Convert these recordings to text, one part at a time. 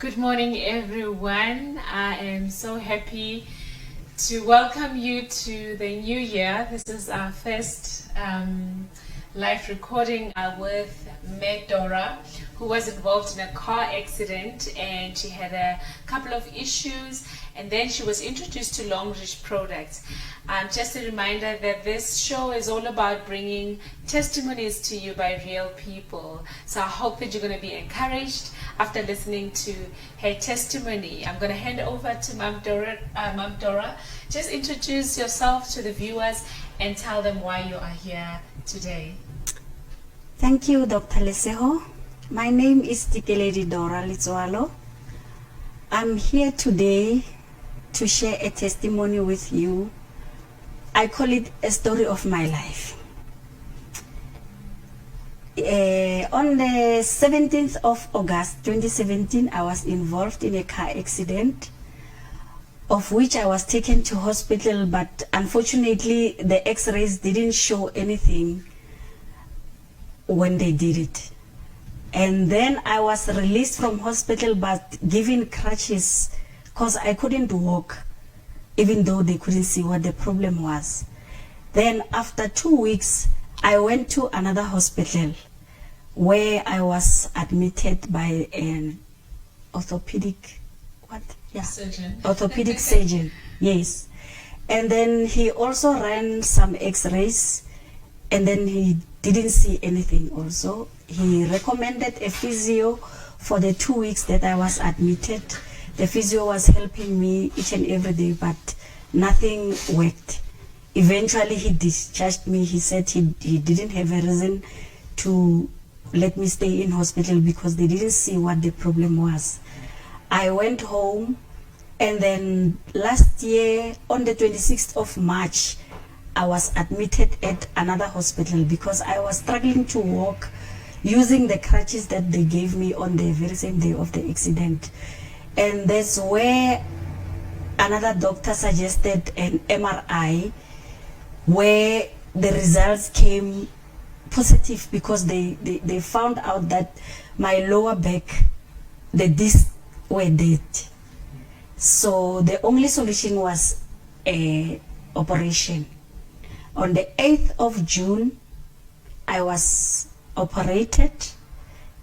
Good morning, everyone. I am so happy to welcome you to the new year. This is our first live recording with Medora, who was involved in a car accident, and she had a couple of issues, and then she was introduced to Longrich products. Just a reminder that this show is all about bringing testimonies to you by real people. So I hope that you're going to be encouraged after listening to her testimony. I'm going to hand over to Mom Dora. Just introduce yourself to the viewers and tell them why you are here today. Thank you, Dr. Leseho. My name is Lady Dora Litswalo. I'm here today to share a testimony with you. I call it a story of my life. On the 17th of August 2017, I was involved in a car accident, of which I was taken to hospital, but unfortunately the x-rays didn't show anything when they did it. And then I was released from hospital but given crutches because I couldn't walk, even though they couldn't see what the problem was. Then after 2 weeks, I went to another hospital where I was admitted by an orthopedic surgeon. Orthopedic surgeon, yes. And then he also ran some x-rays, and then he didn't see anything also. He recommended a physio for the 2 weeks that I was admitted. The physio was helping me each and every day, but nothing worked. Eventually he discharged me. He said he didn't have a reason to let me stay in hospital because they didn't see what the problem was. I went home, and then last year on the 26th of March, I was admitted at another hospital because I was struggling to walk using the crutches that they gave me on the very same day of the accident. And that's where another doctor suggested an MRI, where the results came positive because they found out that my lower back, the discs were dead. So the only solution was a operation. On the 8th of June, I was operated,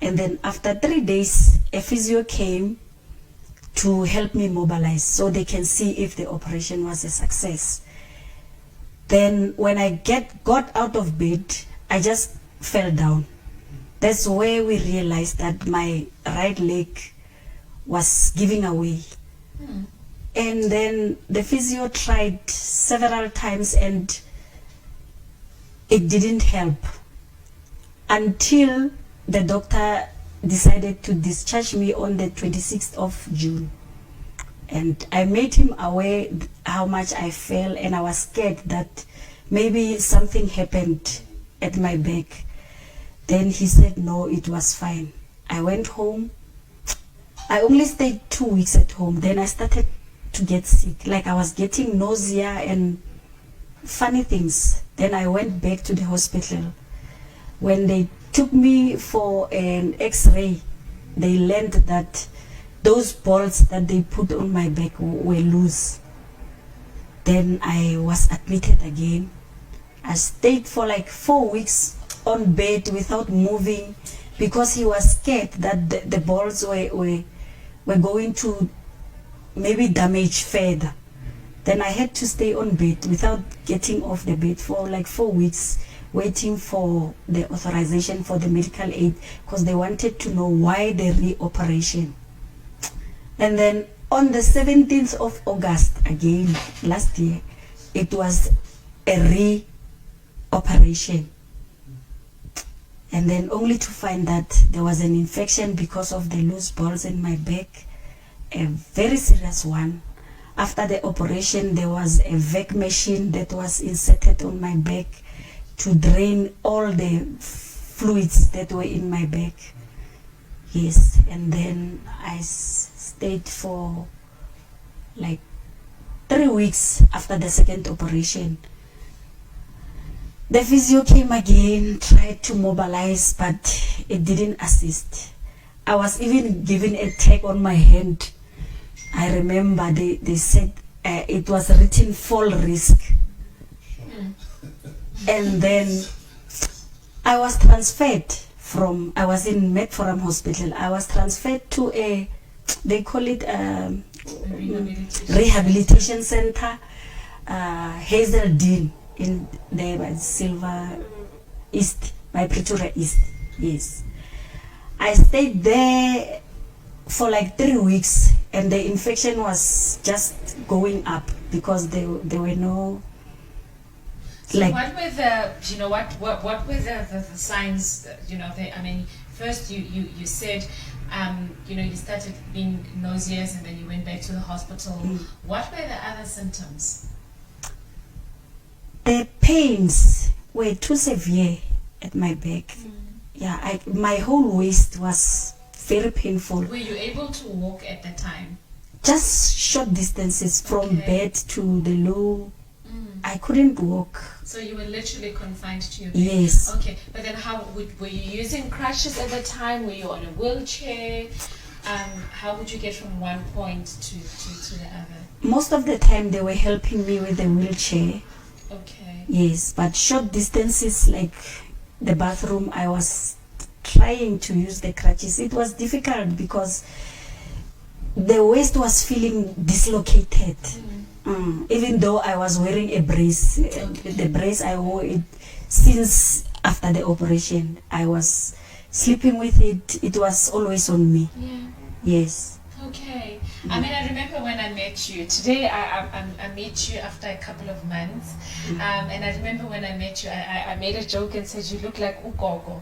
and then after 3 days, a physio came to help me mobilize so they can see if the operation was a success. Then when I got out of bed, I just fell down. That's where we realized that my right leg was giving away. And then the physio tried several times and it didn't help until the doctor decided to discharge me on the 26th of June. And I made him aware how much I fell, and I was scared that maybe something happened at my back. Then he said no, it was fine. I went home. I only stayed 2 weeks at home. Then I started to get sick, like I was getting nausea and funny things. Then I went back to the hospital. When they took me for an x-ray, they learned that those bolts that they put on my back were loose. Then I was admitted again. I stayed for like 4 weeks on bed without moving because he was scared that the bolts were going to maybe damage further. Then I had to stay on bed without getting off the bed for like 4 weeks, waiting for the authorization for the medical aid because they wanted to know why the reoperation. And then on the 17th of August, again, last year, it was a reoperation. And then only to find that there was an infection because of the loose balls in my back, a very serious one. After the operation, there was a vac machine that was inserted on my back to drain all the fluids that were in my back. Yes, and then I stayed for like 3 weeks after the second operation. The physio came again, tried to mobilize, but it didn't assist. I was even given a tag on my hand. I remember they said it was written fall risk. And then I was transferred I was in Medforum Hospital. I was transferred to they call it rehabilitation center, Hazeldean, in there by Silver East, by Pretoria East. Yes. I stayed there for like 3 weeks, and the infection was just going up because there were no. So what were the, what were the signs, I mean, first you said, you started being nauseous and then you went back to the hospital. What were the other symptoms? The pains were too severe at my back. Yeah, my whole waist was very painful. Were you able to walk at the time? Just short distances from bed to the low. I couldn't walk. So you were literally confined to your bed? Yes. Okay, but then were you using crutches at the time? Were you on a wheelchair? How would you get from one point to the other? Most of the time they were helping me with the wheelchair. Okay. Yes, but short distances like the bathroom, I was trying to use the crutches. It was difficult because the waist was feeling dislocated. Even though I was wearing a brace, the brace I wore it since after the operation. I was sleeping with it. It was always on me. Yeah. Yes. Okay. I mean, I remember when I met you. Today, I met you after a couple of months. And I remember when I met you, I made a joke and said, you look like Ugogo.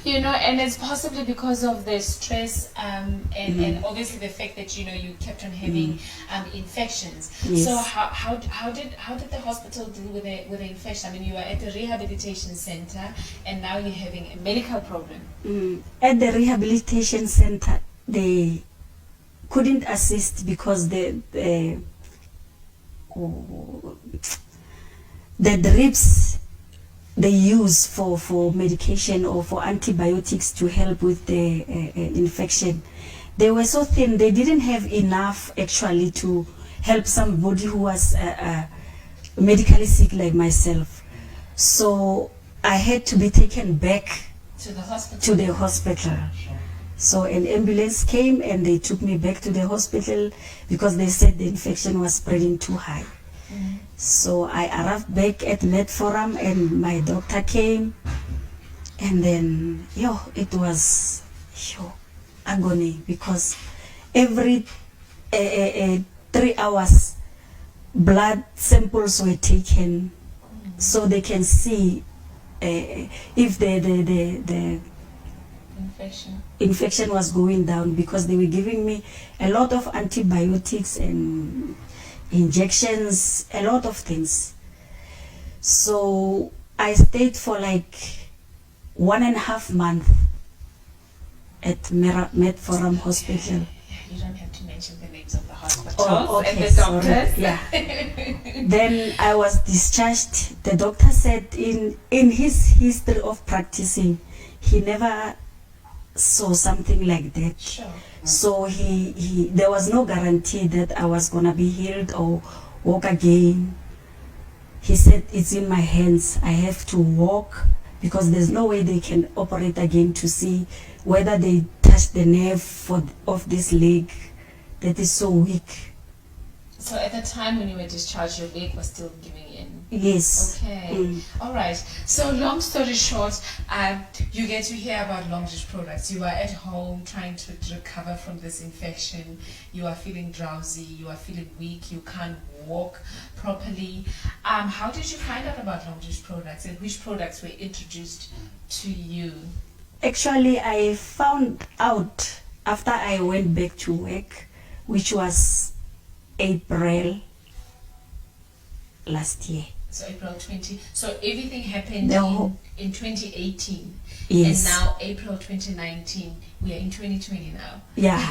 And it's possibly because of the stress and obviously the fact that, you kept on having infections. Yes. So how did the hospital deal with the infection? I mean, you were at the rehabilitation center and now you're having a medical problem. At the rehabilitation center, they couldn't assist because the drips they use for medication or for antibiotics to help with the infection, they were so thin, they didn't have enough actually to help somebody who was medically sick like myself. So I had to be taken back to the hospital. So an ambulance came and they took me back to the hospital because they said the infection was spreading too high. So I arrived back at Medforum and my doctor came, and then it was agony because every 3 hours blood samples were taken so they can see if the infection was going down, because they were giving me a lot of antibiotics and injections, a lot of things. So I stayed for like 1.5 months at Medforum Hospital. You don't have to mention the names of the hospitals and the doctors. Yeah. Then I was discharged. The doctor said in his history of practicing, he never saw something like that. Sure. So he there was no guarantee that I was gonna be healed or walk again. He said, it's in my hands. I have to walk because there's no way they can operate again to see whether they touch the nerve of this leg that is so weak. So at the time when you were discharged, your leg was still giving in? Yes. Okay. All right. So long story short, you get to hear about Longrich products. You are at home trying to recover from this infection. You are feeling drowsy. You are feeling weak. You can't walk properly. How did you find out about Longrich products, and which products were introduced to you? Actually, I found out after I went back to work, which was April last year. So April 20. So everything happened in 2018. Yes. And now April 2019. We are in 2020 now. Yeah.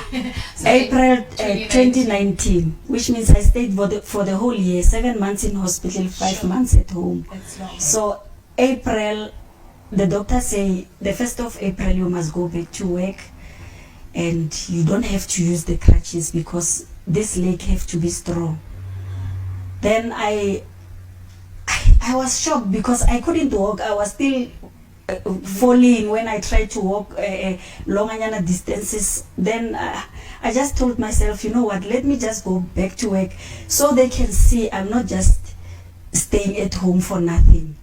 So April 2019, which means I stayed for the whole year, 7 months in hospital, 5 months at home. That's long. So April the doctor say the 1st of April you must go back to work, and you don't have to use the crutches because this leg have to be strong. Then I was shocked because I couldn't walk. I was still falling when I tried to walk longer distances. Then I just told myself, you know what, let me just go back to work so they can see I'm not just staying at home for nothing.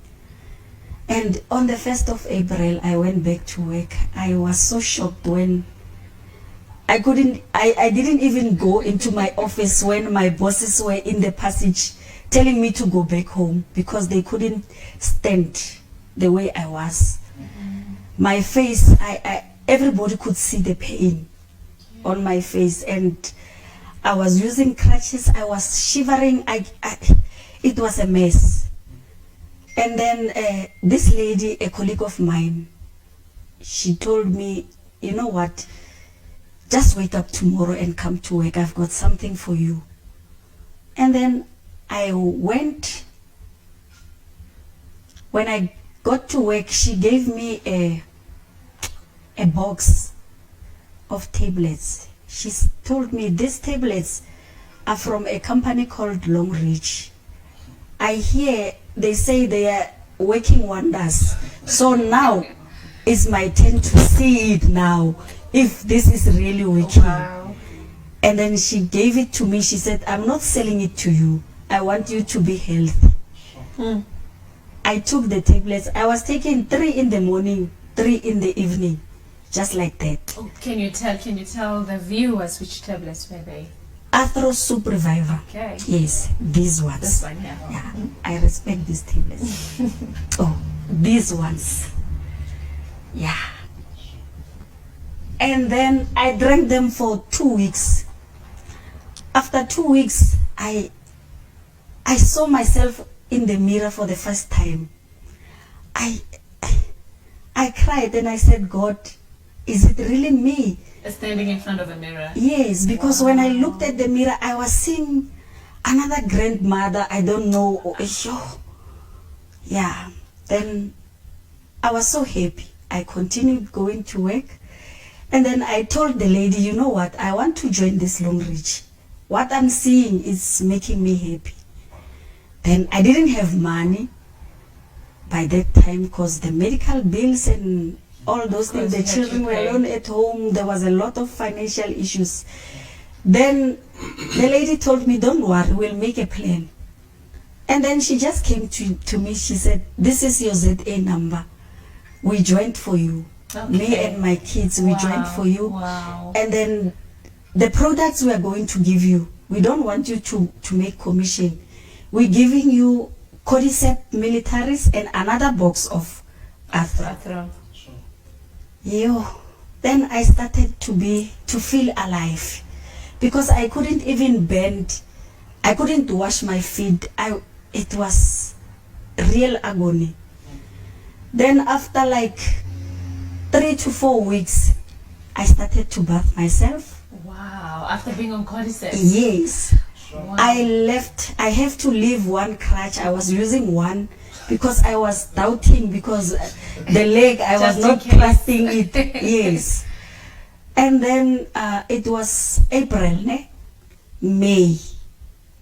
And on the 1st of April, I went back to work. I was so shocked when I didn't even go into my office when my bosses were in the passage telling me to go back home because they couldn't stand the way I was. My face, everybody could see the pain on my face, and I was using crutches. I was shivering. It was a mess. And then this lady, a colleague of mine, she told me, you know what, just wake up tomorrow and come to work. I've got something for you. And then I went. When I got to work, she gave me a box of tablets. She told me these tablets are from a company called Longrich. I hear they say they are working wonders. So now it's my turn to see it now, if this is really working. Wow. And then she gave it to me. She said, I'm not selling it to you. I want you to be healthy. I took the tablets. I was taking 3 in the morning, 3 in the evening, just like that. Oh, can you tell the viewers which tablets were they? Arthro Soup Reviver. Okay. Yes, these ones. This one here. Yeah, I respect these tablets. Oh, these ones. Yeah. And then I drank them for 2 weeks. After 2 weeks, I saw myself in the mirror for the first time. I cried and I said, God, is it really me? Standing in front of a mirror. Yes, because when I looked at the mirror, I was seeing another grandmother. I don't know. Yeah. Then I was so happy. I continued going to work. And then I told the lady, you know what? I want to join this Longrich. What I'm seeing is making me happy. Then I didn't have money by that time because the medical bills and all those things, the children were alone at home. There was a lot of financial issues. Then the lady told me, don't worry, we'll make a plan. And then she just came to me. She said, this is your ZA number. We joined for you. Okay. Me and my kids, we joined for you. Wow. And then the products we are going to give you, we don't want you to make commission. We're giving you Cordyceps militaris and another box of Arthro. Then I started to feel alive because I couldn't even bend. I couldn't wash my feet. It was real agony. Then after like 3 to 4 weeks, I started to bath myself. Wow, after being on Cordyceps? Yes. Wow. I have to leave one crutch. I was using one because I was doubting because the leg, I was not trusting it. Yes. And then it was April, May.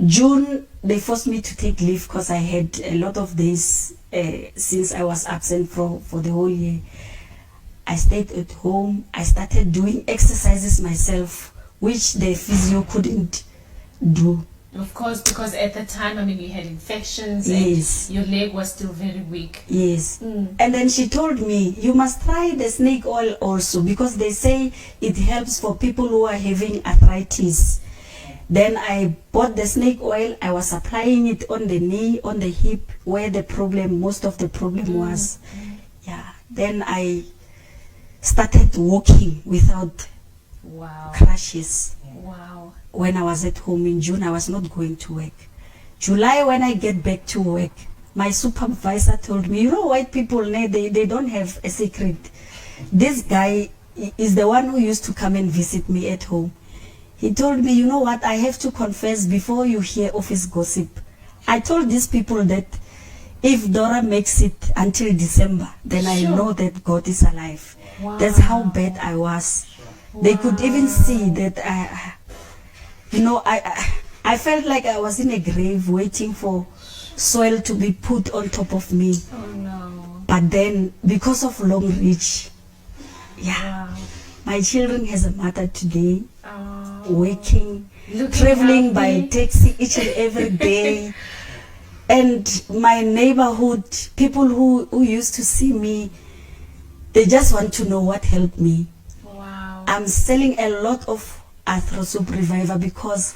June, they forced me to take leave because I had a lot of days since I was absent for the whole year. I stayed at home. I started doing exercises myself, which the physio couldn't do. Of course, because at the time, I mean, you had infections. Yes. And your leg was still very weak. Yes. And then she told me, you must try the snake oil also because they say it helps for people who are having arthritis. Then I bought the snake oil. I was applying it on the knee, on the hip, where most of the problem was. Yeah. Then I started walking without crutches. Wow. When I was at home in June, I was not going to work. July, when I get back to work, my supervisor told me, you know, white people, they don't have a secret. This guy is the one who used to come and visit me at home. He told me, you know what, I have to confess before you hear office gossip. I told these people that if Dora makes it until December, then I Sure. know that God is alive. Wow. That's how bad I was. They could even see that I felt like I was in a grave waiting for soil to be put on top of me. Oh no. But then, because of Longrich, Wow. my children has a mother today, Oh. working, Looking traveling by healthy. taxi each and every day. And my neighborhood, people who used to see me, they just want to know what helped me. Wow. I'm selling a lot of Arthro Reviver because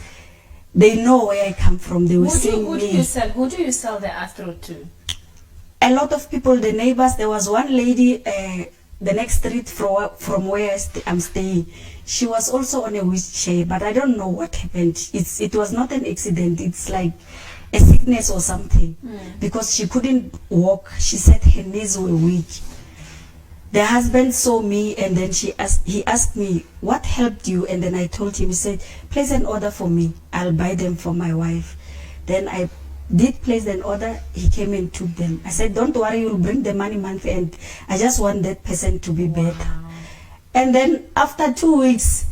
they know where I come from. They were seeing Who do me. you sell? Who do you sell the Arthro to? A lot of people, the neighbors. There was one lady, the next street from where I'm staying. She was also on a wheelchair, but I don't know what happened. It was not an accident. It's like a sickness or something, because she couldn't walk. She said her knees were weak. The husband saw me, and then he asked me, what helped you? And then I told him. He said, place an order for me. I'll buy them for my wife. Then I did place an order. He came and took them. I said, don't worry, you'll bring the money month end. I just want that person to be better. And then after 2 weeks,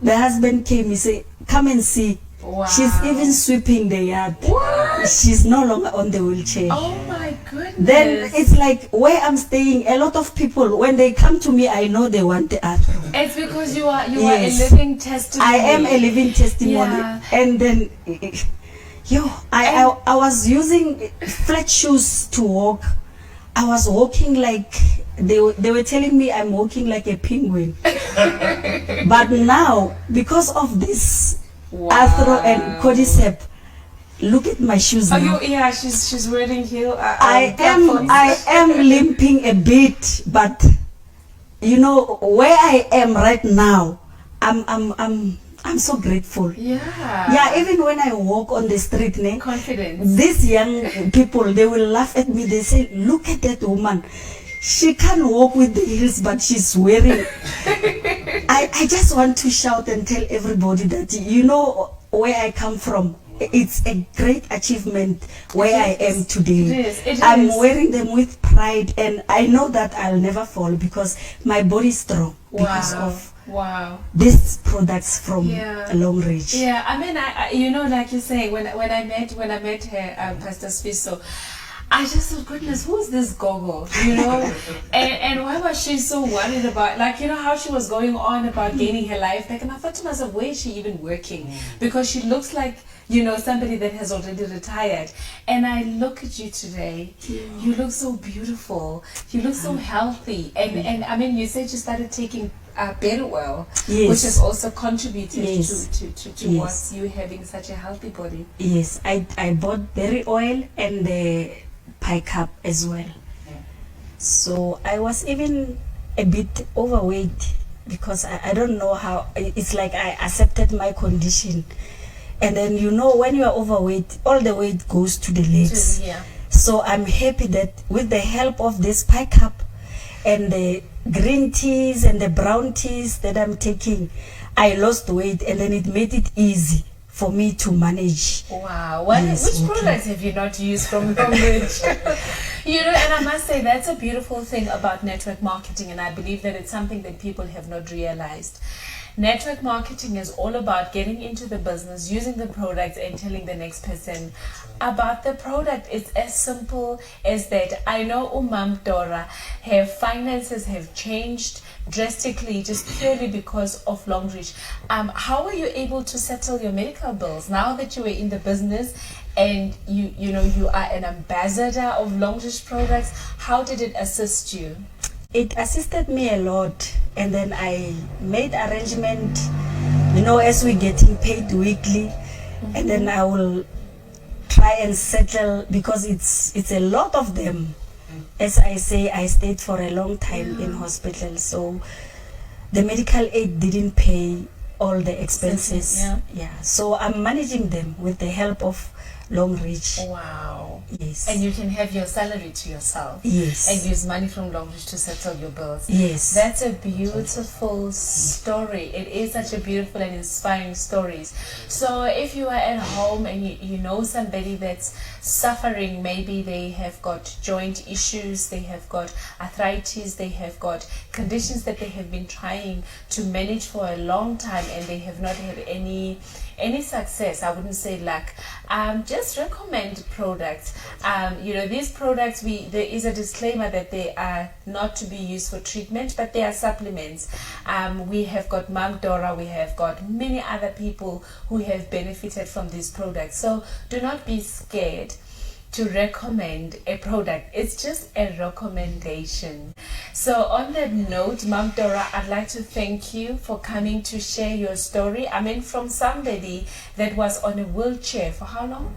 the husband came. He said, come and see. Wow. She's even sweeping the yard. What? She's no longer on the wheelchair. Oh my goodness. Then it's like where I'm staying, a lot of people, when they come to me, I know they want the Arthro. It's because you are Yes. a living testimony. I am a living testimony. Yeah. And then, I was using flat shoes to walk. I was walking like, they were telling me I'm walking like a penguin. But now, because of this Arthro and cordyceps, look at my shoes Oh, now. she's wearing heel. I platforms. am limping a bit, but where I am right now, I'm so grateful. Yeah. Yeah, even when I walk on the street, Confidence. these young people, they will laugh at me. They say, look at that woman. She can't walk with the heels, but she's wearing. I just want to shout and tell everybody that, where I come from. It's a great achievement where I am today. It I'm is. wearing them with pride, and I know that I'll never fall because my body is strong because of these products from Longrich. Yeah, I mean, like you say, when I met her, Pastor Spiso, I just thought, goodness, who's this gogo? And why was she so worried about, how she was going on about gaining her life back? And I thought to myself, where is she even working? Because she looks like, somebody that has already retired. And I look at you today, you look so beautiful, you look so healthy. And I mean, you said you started taking berry oil, which has also contributed to what you having such a healthy body. Yes, I bought berry oil and the pie cup as well. So I was even a bit overweight because I don't know how. It's like I accepted my condition. And then when you are overweight, all the weight goes to the legs. So I'm happy that with the help of this pie cup and the green teas and the brown teas that I'm taking, I lost weight, and then it made it easy for me to manage. Wow. Which products have you not used from Longrich? And I must say that's a beautiful thing about network marketing, and I believe that it's something that people have not realized. Network marketing is all about getting into the business, using the products, and telling the next person about the product. It's as simple as that. I know Umam Dora, her finances have changed drastically just purely because of Longrich. How were you able to settle your medical bills now that you were in the business and you are an ambassador of Longrich products? How did it assist you? It assisted me a lot, and then I made arrangement, as we're getting paid weekly, and then I will try and settle, because it's a lot of them. As I say, I stayed for a long time in hospital, so the medical aid didn't pay all the expenses. So I'm managing them with the help of Longrich. Wow. Yes. And you can have your salary to yourself. Yes. And use money from Longrich to settle your bills. Yes. That's a beautiful story. It is such a beautiful and inspiring story. So if you are at home and you know somebody that's suffering, maybe they have got joint issues, they have got arthritis, they have got conditions that they have been trying to manage for a long time and they have not had any success, I wouldn't say luck, just recommend products. These products, there is a disclaimer that they are not to be used for treatment, but they are supplements. We have got Mom Dora, we have got many other people who have benefited from these products. So do not be scared to recommend a product. It's just a recommendation. So on that note, Mom Dora, I'd like to thank you for coming to share your story. I mean, from somebody that was on a wheelchair for how long?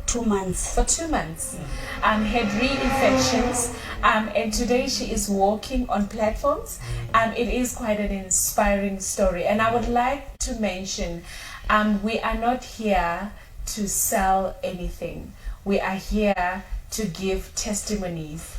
2 months. For 2 months. Had reinfections, and today she is walking on platforms. It is quite an inspiring story, and I would like to mention, we are not here to sell anything. We are here to give testimonies.